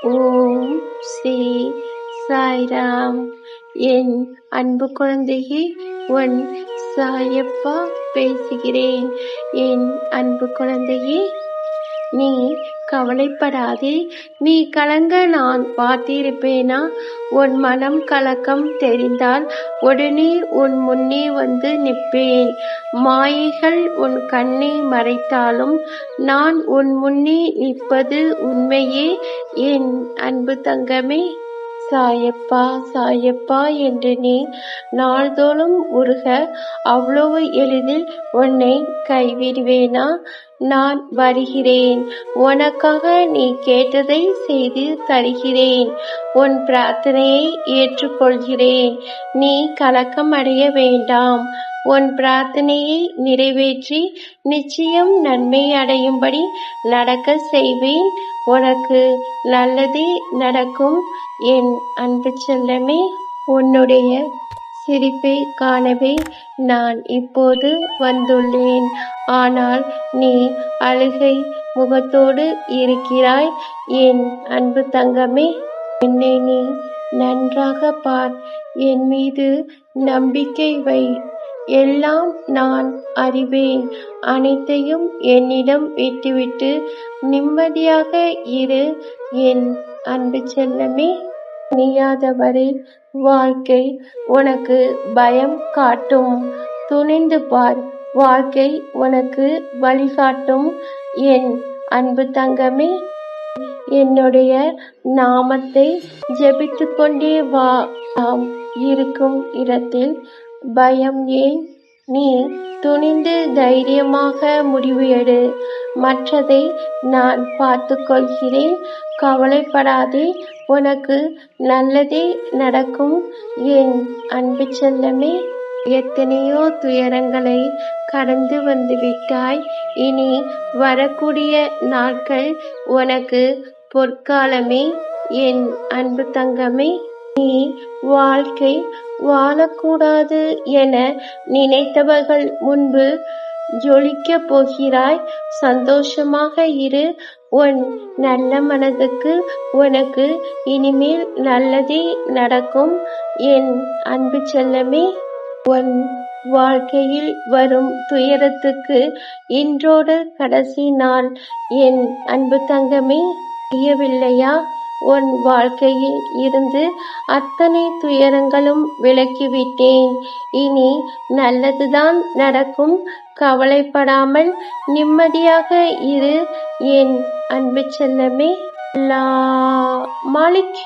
ஓம் ஸ்ரீ சாய்ராம். என் அன்பு குழந்தையே, உன் சாயப்பா பேசுகிறேன். என் அன்பு குழந்தையே, நீ கவலைப்படாதே. நீ கலங்க நான் பார்த்திருப்பேனா? உன் மனம் கலக்கம் தெரிந்தால் உடனே உன் முன்னே வந்து நிற்பேன். மாயைகள் உன் கண்ணை மறைத்தாலும் நான் உன் முன்னே நிற்பது உண்மையே என் அன்பு தங்கமே. சாயப்பா சாயப்பா என்று நீ நாள்தோறும் உருக அவ்வளவு எளிதில் உன்னை கைவிடுவேனா? நான் வருகிறேன். உனக்காக நீ கேட்டதை செய்து தருகிறேன். உன் பிரார்த்தனையை ஏற்றுக்கொள்கிறேன். நீ கலக்கம் அடைய வேண்டாம். உன் பிரார்த்தனையை நிறைவேற்றி நிச்சயம் நன்மை அடையும்படி நடக்க செய்வேன். உனக்கு நல்லதே நடக்கும் என் அன்பு செல்லமே. உன்னுடைய சிரிப்பை காணவே நான் இப்போது வந்துள்ளேன். ஆனால் நீ அழுகை முகத்தோடு இருக்கிறாய் என் அன்பு தங்கமே. என்னை நீ நன்றாக பார். என் மீது நம்பிக்கை வை. எல்லாம் நான் அறிவேன். அனைத்தையும் என்னிடம் விட்டுவிட்டு நிம்மதியாக இரு என் அன்பு செல்லமே. அறியாதவரை வாழ்க்கை உனக்கு பயம் காட்டும். துணிந்து பார். வாழ்க்கை உனக்கு வழிகாட்டும் என் அன்பு தங்கமே. என்னுடைய நாமத்தை ஜெபித்துக் கொண்டே வா. நாம் இருக்கும் இடத்தில் பயம் ஏன்? நீ துணிந்து தைரியமாக முடிவு எடு. மற்றதை நான் பார்த்துக் கொள்கிறேன். கவலைப்படாதே. உனக்கு நல்லதே நடக்கும் என் அன்பு செல்லமே. எத்தனையோ துயரங்களை கடந்து வந்து விட்டாய். இனி வரக்கூடிய நாட்கள் உனக்கு பொற்காலமே என் அன்பு தங்கமே. நீ வாழ்க்கை வாழக்கூடாது என நினைத்தவர்கள் முன்பு ஜொலிக்கப் போகிறாய். சந்தோஷமாக இரு. உன் நல்ல மனதுக்கு உனக்கு இனிமேல் நல்லதே நடக்கும் என் அன்பு செல்லமே. உன் வாழ்க்கையில் வரும் துயரத்துக்கு இன்றோடு கடைசி நாள் என் அன்பு தங்கமே. தெரியவில்லையா? உன் வாழ்க்கையில் இருந்து அத்தனை துயரங்களும் விலக்கிவிட்டேன். இனி நல்லதுதான் நடக்கும். கவலைப்படாமல் நிம்மதியாக இரு என் அன்பு செல்லமே. அல்லாஹ் மாலிக்.